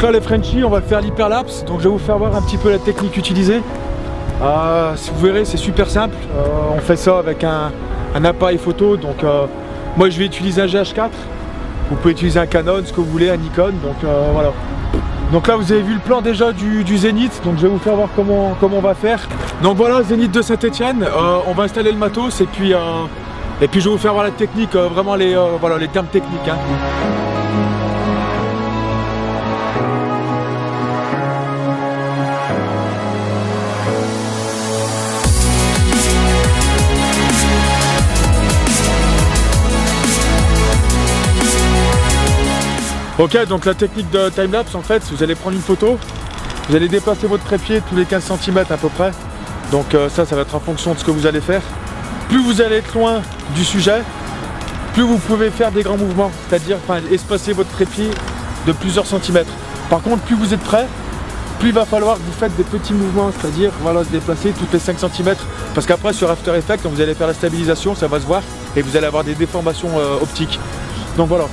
Donc là les Frenchies, on va faire l'hyperlapse. Donc je vais vous faire voir un petit peu la technique utilisée. Vous verrez, c'est super simple. On fait ça avec un appareil photo. Donc moi je vais utiliser un GH4. Vous pouvez utiliser un Canon, ce que vous voulez, un Nikon. Donc voilà. Donc là vous avez vu le plan déjà du Zénith. Donc je vais vous faire voir comment on va faire. Donc voilà, Zénith de Saint-Étienne. On va installer le matos et puis je vais vous faire voir la technique, vraiment les termes techniques. Hein. Ok, donc la technique de timelapse, en fait, vous allez prendre une photo, vous allez déplacer votre trépied tous les 15 cm à peu près. Donc ça va être en fonction de ce que vous allez faire. Plus vous allez être loin du sujet, plus vous pouvez faire des grands mouvements, c'est-à-dire espacer votre trépied de plusieurs centimètres. Par contre, plus vous êtes près, plus il va falloir que vous faites des petits mouvements, c'est-à-dire voilà, se déplacer toutes les 5 cm. Parce qu'après sur After Effects, quand vous allez faire la stabilisation, ça va se voir et vous allez avoir des déformations optiques. Donc voilà.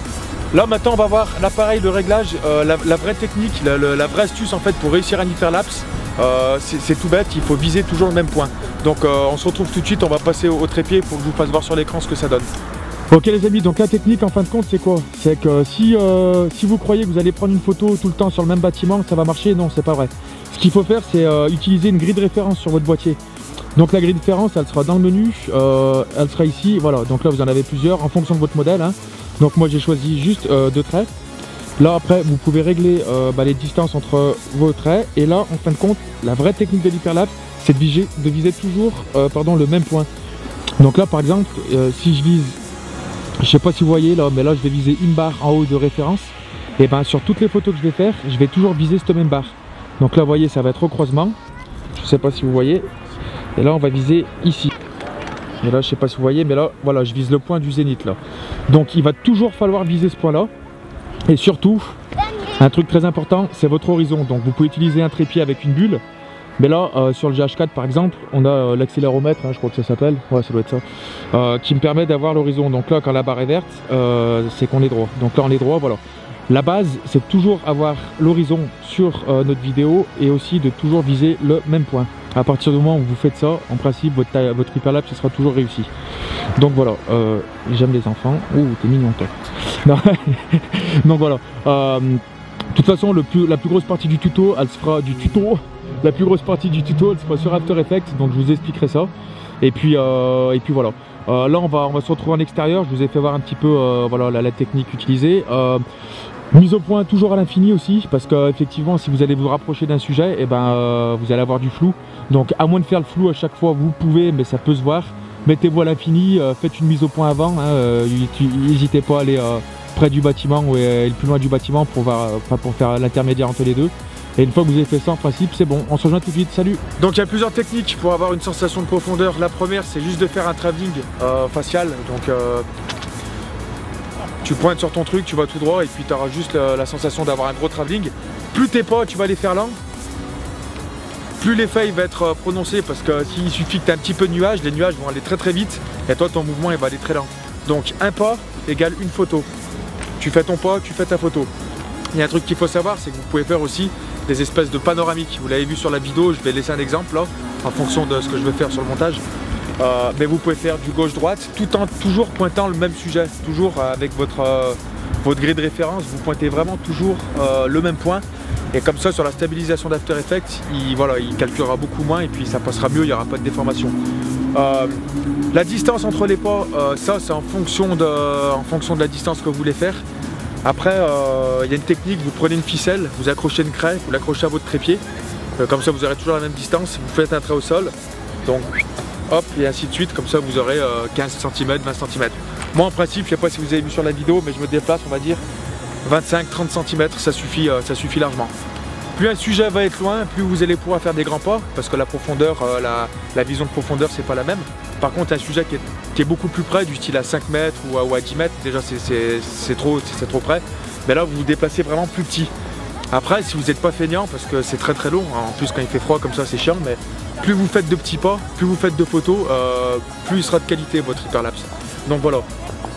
Là maintenant on va voir l'appareil de réglage, la vraie technique, la vraie astuce en fait pour réussir un hyperlapse. C'est tout bête, il faut viser toujours le même point. Donc on se retrouve tout de suite, on va passer au trépied pour que je vous fasse voir sur l'écran ce que ça donne. Ok les amis, donc la technique en fin de compte c'est quoi? C'est que si vous croyez que vous allez prendre une photo tout le temps sur le même bâtiment, ça va marcher, non c'est pas vrai. Ce qu'il faut faire c'est utiliser une grille de référence sur votre boîtier. Donc la grille de référence elle sera dans le menu, elle sera ici, voilà, donc là vous en avez plusieurs en fonction de votre modèle. Hein. Donc moi j'ai choisi juste 2 traits. Là après vous pouvez régler les distances entre vos traits. Et là en fin de compte la vraie technique de l'hyperlapse c'est de viser toujours le même point. Donc là par exemple si je vise, je sais pas si vous voyez là, mais là je vais viser une barre en haut de référence. Et bien sur toutes les photos que je vais faire, je vais toujours viser cette même barre. Donc là vous voyez ça va être au croisement. Je sais pas si vous voyez. Et là on va viser ici. Et là je sais pas si vous voyez, mais là voilà, je vise le point du zénith là. Donc il va toujours falloir viser ce point là. Et surtout un truc très important, c'est votre horizon. Donc vous pouvez utiliser un trépied avec une bulle. Mais là sur le GH4 par exemple, on a l'accéléromètre, hein, je crois que ça s'appelle, ouais ça doit être ça, qui me permet d'avoir l'horizon. Donc là quand la barre est verte, c'est qu'on est droit. Donc là on est droit, voilà. La base c'est toujours avoir l'horizon sur notre vidéo et aussi de toujours viser le même point. À partir du moment où vous faites ça, en principe votre hyperlapse sera toujours réussi. Donc voilà, j'aime les enfants. Ouh, t'es mignon toi. Non. Donc voilà. De toute façon, la plus grosse partie du tuto, elle se fera La plus grosse partie du tuto, elle se fera sur After Effects. Donc je vous expliquerai ça. Et puis voilà. Là, on va se retrouver en extérieur. Je vous ai fait voir un petit peu voilà, la technique utilisée. Mise au point toujours à l'infini aussi, parce qu'effectivement si vous allez vous rapprocher d'un sujet, et vous allez avoir du flou. Donc à moins de faire le flou à chaque fois, vous pouvez, mais ça peut se voir. Mettez-vous à l'infini, faites une mise au point avant, hein, n'hésitez pas à aller près du bâtiment ou le plus loin du bâtiment pour faire l'intermédiaire entre les deux. Et une fois que vous avez fait ça, en principe, c'est bon. On se rejoint tout de suite, salut. Donc il y a plusieurs techniques pour avoir une sensation de profondeur. La première, c'est juste de faire un travelling facial. Donc tu pointes sur ton truc, tu vas tout droit et puis tu auras juste la sensation d'avoir un gros travelling. Plus t'es pas, tu vas les faire lent. Plus l'effet va être prononcé, parce que s'il suffit que tu aies un petit peu de nuages, les nuages vont aller très très vite et toi ton mouvement il va aller très lent. Donc un pas égale une photo. Tu fais ton pas, tu fais ta photo. Il y a un truc qu'il faut savoir, c'est que vous pouvez faire aussi des espèces de panoramiques. Vous l'avez vu sur la vidéo, je vais laisser un exemple là, en fonction de ce que je vais faire sur le montage. Mais vous pouvez faire du gauche-droite tout en toujours pointant le même sujet, toujours avec votre grille de référence, vous pointez vraiment toujours le même point. Et comme ça sur la stabilisation d'After Effects, il calculera beaucoup moins et puis ça passera mieux, il n'y aura pas de déformation. La distance entre les pas, ça c'est en fonction de la distance que vous voulez faire. Après il y a une technique, vous prenez une ficelle, vous accrochez une craie, vous l'accrochez à votre trépied. Comme ça vous aurez toujours la même distance, vous faites un trait au sol. Donc hop, et ainsi de suite, comme ça vous aurez 15 cm, 20 cm. Moi en principe, je ne sais pas si vous avez vu sur la vidéo, mais je me déplace, on va dire 25-30 cm, ça suffit largement. Plus un sujet va être loin, plus vous allez pouvoir faire des grands pas, parce que la profondeur, la vision de profondeur c'est pas la même. Par contre un sujet qui est beaucoup plus près, du style à 5 mètres ou à 10 mètres, déjà c'est trop près, mais là vous vous déplacez vraiment plus petit. Après si vous n'êtes pas feignant, parce que c'est très très long, hein, en plus quand il fait froid comme ça c'est chiant, mais plus vous faites de petits pas, plus vous faites de photos, plus il sera de qualité votre hyperlapse. Donc voilà.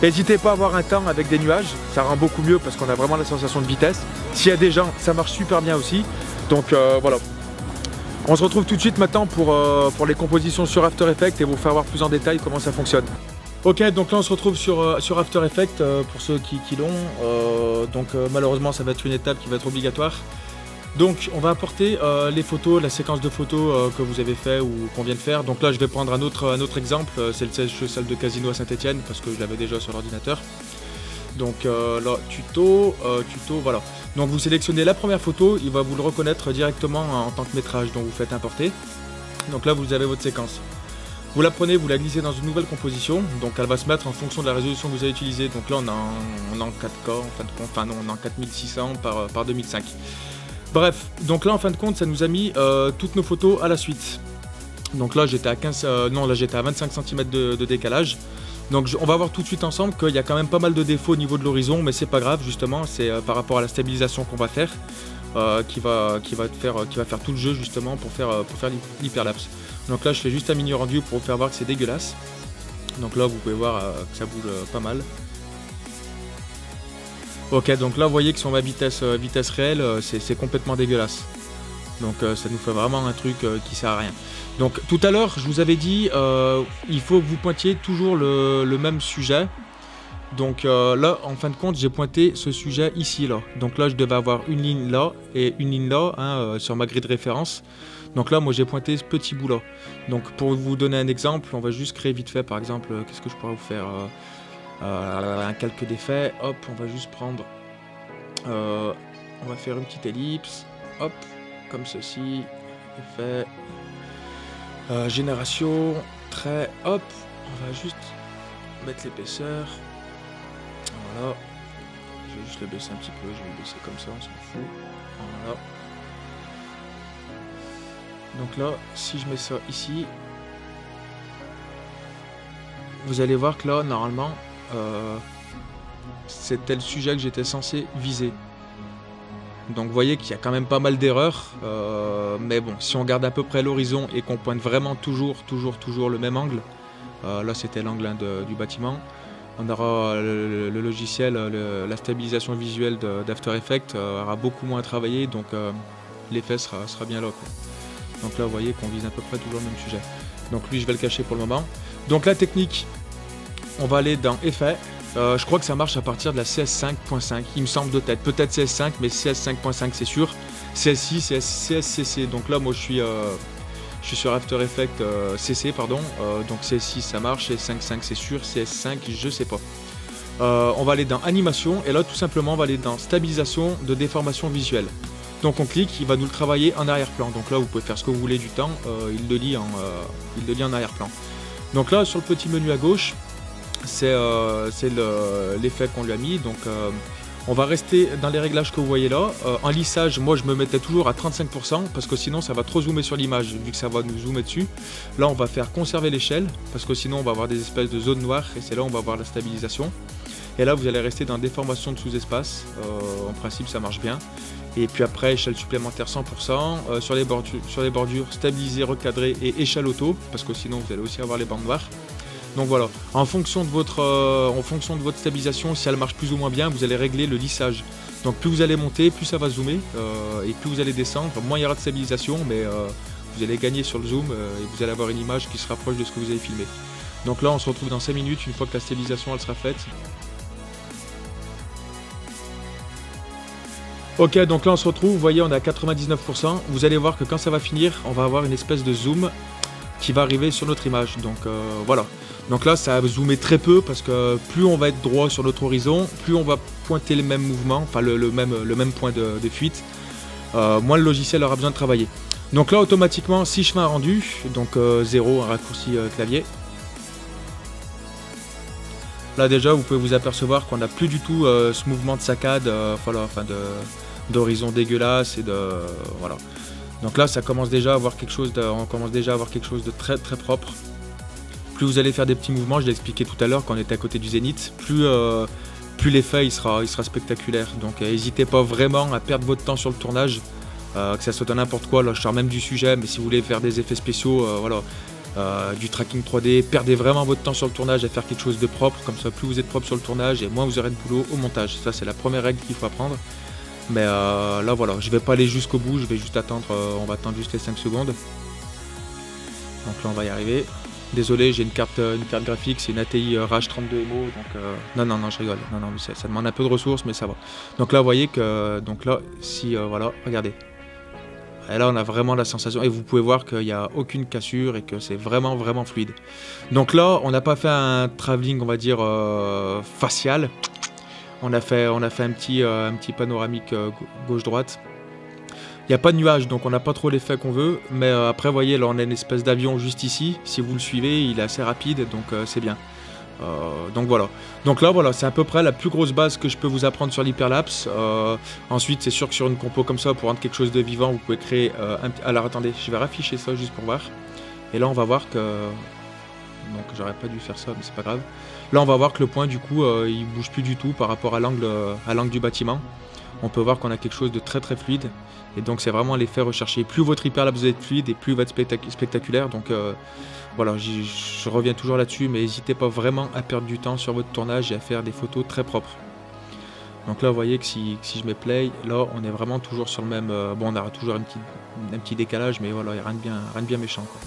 N'hésitez pas à avoir un temps avec des nuages, ça rend beaucoup mieux parce qu'on a vraiment la sensation de vitesse. S'il y a des gens, ça marche super bien aussi. Donc voilà. On se retrouve tout de suite maintenant pour les compositions sur After Effects et vous faire voir plus en détail comment ça fonctionne. Ok, donc là on se retrouve sur After Effects pour ceux qui l'ont. Malheureusement ça va être une étape qui va être obligatoire. Donc on va importer les photos, la séquence de photos que vous avez fait ou qu'on vient de faire. Donc là je vais prendre un autre exemple, c'est le sèche-cheveux de Casino à Saint-Etienne parce que je l'avais déjà sur l'ordinateur. Donc là, tuto, voilà. Donc vous sélectionnez la première photo, il va vous le reconnaître directement en tant que métrage, donc vous faites importer. Donc là vous avez votre séquence. Vous la prenez, vous la glissez dans une nouvelle composition, donc elle va se mettre en fonction de la résolution que vous avez utilisée. Donc là on est en 4K, en fin de compte, enfin non, on est en 4600 par 2005. Bref, donc là en fin de compte ça nous a mis toutes nos photos à la suite. Donc là j'étais à 25 cm de décalage. Donc on va voir tout de suite ensemble qu'il y a quand même pas mal de défauts au niveau de l'horizon, mais c'est pas grave justement, c'est par rapport à la stabilisation qu'on va faire qui va faire tout le jeu justement pour faire l'hyperlapse. Donc là je fais juste un mini rendu pour vous faire voir que c'est dégueulasse. Donc là vous pouvez voir que ça bouge pas mal. Ok, donc là vous voyez que sur ma vitesse réelle c'est complètement dégueulasse. Donc ça nous fait vraiment un truc qui sert à rien. Donc tout à l'heure je vous avais dit il faut que vous pointiez toujours le même sujet. Donc là en fin de compte j'ai pointé ce sujet ici là. Donc là je devais avoir une ligne là et une ligne là hein, sur ma grille de référence. Donc là moi j'ai pointé ce petit bout là. Donc pour vous donner un exemple, on va juste créer vite fait par exemple, qu'est-ce que je pourrais vous faire un calque d'effet. Hop, on va juste prendre, on va faire une petite ellipse, hop, comme ceci, effet, génération, trait, hop, on va juste mettre l'épaisseur, voilà, je vais juste le baisser un petit peu, je vais le baisser comme ça, on s'en fout, voilà. Donc là, si je mets ça ici, vous allez voir que là, normalement, c'était le sujet que j'étais censé viser. Donc vous voyez qu'il y a quand même pas mal d'erreurs, mais bon, si on garde à peu près l'horizon et qu'on pointe vraiment toujours le même angle, là c'était l'angle hein, du bâtiment, on aura le logiciel, la stabilisation visuelle d'After Effects aura beaucoup moins à travailler, donc l'effet sera bien là, quoi. Donc là vous voyez qu'on vise à peu près toujours le même sujet. Donc lui je vais le cacher pour le moment. Donc la technique, on va aller dans Effet. Je crois que ça marche à partir de la CS5.5, il me semble de tête. Peut-être CS5, mais CS5.5 c'est sûr. CS6, CSCC. Donc là moi je suis sur After Effects CC, pardon. Donc CS6 ça marche, CS5.5 c'est sûr, CS5 je sais pas. On va aller dans Animation et là tout simplement on va aller dans Stabilisation de déformation visuelle. Donc on clique, il va nous le travailler en arrière-plan. Donc là vous pouvez faire ce que vous voulez du temps, il le lit en arrière-plan. Donc là sur le petit menu à gauche, c'est l'effet qu'on lui a mis. Donc on va rester dans les réglages que vous voyez là. En lissage, moi je me mettais toujours à 35% parce que sinon ça va trop zoomer sur l'image vu que ça va nous zoomer dessus. Là on va faire conserver l'échelle parce que sinon on va avoir des espèces de zones noires et c'est là où on va avoir la stabilisation. Et là vous allez rester dans déformation de sous-espace, en principe ça marche bien. Et puis après échelle supplémentaire 100%, sur les bordures stabiliser, recadrer et échelle auto parce que sinon vous allez aussi avoir les bandes noires. Donc voilà, en fonction de votre stabilisation, si elle marche plus ou moins bien, vous allez régler le lissage. Donc plus vous allez monter, plus ça va zoomer, et plus vous allez descendre, moins il y aura de stabilisation, mais vous allez gagner sur le zoom, et vous allez avoir une image qui se rapproche de ce que vous avez filmé. Donc là on se retrouve dans 5 minutes, une fois que la stabilisation elle sera faite. Ok, donc là on se retrouve, vous voyez on est à 99%, vous allez voir que quand ça va finir, on va avoir une espèce de zoom qui va arriver sur notre image, donc voilà. Donc là ça va zoomer très peu parce que plus on va être droit sur notre horizon, plus on va pointer les mêmes mouvements, enfin le même point de fuite, moins le logiciel aura besoin de travailler. Donc là automatiquement si je fais un rendu, donc 0, un raccourci clavier, là déjà vous pouvez vous apercevoir qu'on n'a plus du tout ce mouvement de saccade, d'horizon dégueulasse et de voilà. Donc là ça commence déjà à avoir quelque chose de très très propre. Plus vous allez faire des petits mouvements, je l'ai expliqué tout à l'heure quand on était à côté du zénith, plus l'effet il sera spectaculaire. Donc n'hésitez pas vraiment à perdre votre temps sur le tournage, que ça soit dans n'importe quoi. Là je sors même du sujet, mais si vous voulez faire des effets spéciaux, voilà, du tracking 3D. Perdez vraiment votre temps sur le tournage à faire quelque chose de propre, comme ça plus vous êtes propre sur le tournage et moins vous aurez de boulot au montage. Ça c'est la première règle qu'il faut apprendre. Mais là voilà, je vais pas aller jusqu'au bout, je vais juste attendre, on va attendre juste les 5 secondes. Donc là on va y arriver. Désolé, j'ai une carte graphique, c'est une ATI Rage 32 Emo, donc non, je rigole, non, mais ça demande un peu de ressources, mais ça va. Donc là, vous voyez que, donc là, si, voilà, regardez. Et là, on a vraiment la sensation, et vous pouvez voir qu'il n'y a aucune cassure et que c'est vraiment, vraiment fluide. Donc là, on n'a pas fait un travelling, on va dire, facial. On a fait un petit panoramique gauche-droite. Il n'y a pas de nuage, donc on n'a pas trop l'effet qu'on veut. Mais après, vous voyez, là, on a une espèce d'avion juste ici. Si vous le suivez, il est assez rapide, donc c'est bien. Donc voilà. Donc là, voilà, c'est à peu près la plus grosse base que je peux vous apprendre sur l'hyperlapse. Ensuite, c'est sûr que sur une compo comme ça, pour rendre quelque chose de vivant, vous pouvez créer alors, attendez, je vais rafficher ça juste pour voir. Et là, on va voir que... Donc, j'aurais pas dû faire ça, mais c'est pas grave. Là, on va voir que le point, du coup, il bouge plus du tout par rapport à l'angle du bâtiment. On peut voir qu'on a quelque chose de très très fluide. Et donc c'est vraiment l'effet recherché. Plus votre hyperlapse va être fluide et plus il va être spectaculaire. Donc voilà, je reviens toujours là-dessus, mais n'hésitez pas vraiment à perdre du temps sur votre tournage et à faire des photos très propres. Donc là vous voyez que si je mets play, là on est vraiment toujours sur le même... bon, on aura toujours un petit décalage, mais voilà, il n'y a rien de bien méchant, quoi.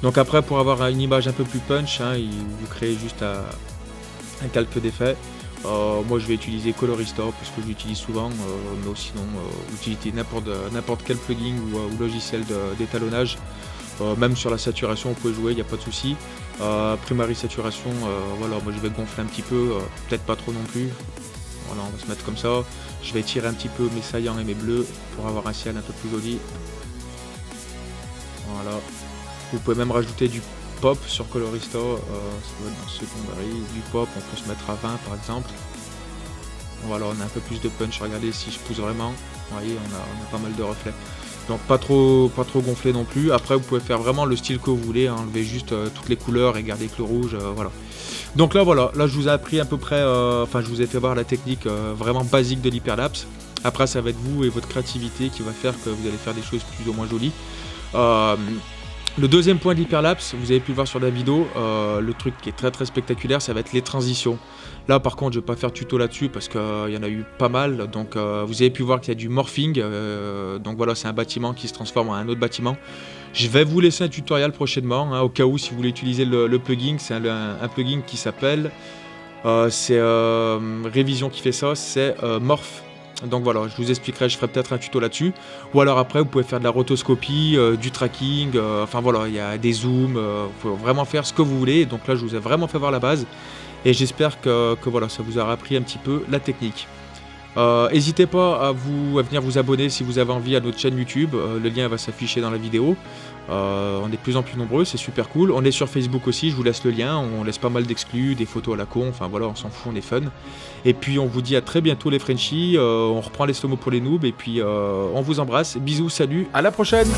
Donc après, pour avoir une image un peu plus punch, hein, vous créez juste un calque d'effet. Moi je vais utiliser Colorista parce que j'utilise souvent, mais sinon utiliser n'importe quel plugin ou logiciel d'étalonnage. Même sur la saturation, vous pouvez jouer, il n'y a pas de souci. Primary saturation, voilà, moi je vais gonfler un petit peu, peut-être pas trop non plus. Voilà, on va se mettre comme ça. Je vais tirer un petit peu mes saillants et mes bleus pour avoir un ciel un peu plus joli. Voilà. Vous pouvez même rajouter du pop sur Colorista, ça va être dans secondary, du pop, on peut se mettre à 20 par exemple. Voilà, on a un peu plus de punch, regardez si je pousse vraiment, vous voyez, on a pas mal de reflets. Donc pas trop gonflé non plus. Après vous pouvez faire vraiment le style que vous voulez, hein, enlever juste toutes les couleurs et garder que le rouge, voilà. Donc là voilà, là je vous ai appris à peu près, enfin je vous ai fait voir la technique vraiment basique de l'hyperlapse. Après ça va être vous et votre créativité qui va faire que vous allez faire des choses plus ou moins jolies. Le deuxième point de l'hyperlapse, vous avez pu le voir sur la vidéo, le truc qui est très très spectaculaire, ça va être les transitions. Là par contre je ne vais pas faire tuto là-dessus parce qu'il y en a eu pas mal, donc vous avez pu voir qu'il y a du morphing, donc voilà, c'est un bâtiment qui se transforme en un autre bâtiment. Je vais vous laisser un tutoriel prochainement, hein, au cas où si vous voulez utiliser le plugin, c'est un plugin qui s'appelle, c'est Révision qui fait ça, c'est Morph. Donc voilà, je vous expliquerai, je ferai peut-être un tuto là-dessus. Ou alors après, vous pouvez faire de la rotoscopie, du tracking, enfin voilà, il y a des zooms, vous pouvez vraiment faire ce que vous voulez. Donc là, je vous ai vraiment fait voir la base. Et j'espère que voilà, ça vous aura appris un petit peu la technique. N'hésitez pas à venir vous abonner si vous avez envie à notre chaîne YouTube. Le lien va s'afficher dans la vidéo. On est de plus en plus nombreux, c'est super cool. On est sur Facebook aussi, je vous laisse le lien. On laisse pas mal d'exclus, des photos à la con. Enfin voilà, on s'en fout, on est fun. Et puis on vous dit à très bientôt les Frenchies. On reprend les slow-mo pour les noobs. Et puis on vous embrasse. Bisous, salut, à la prochaine.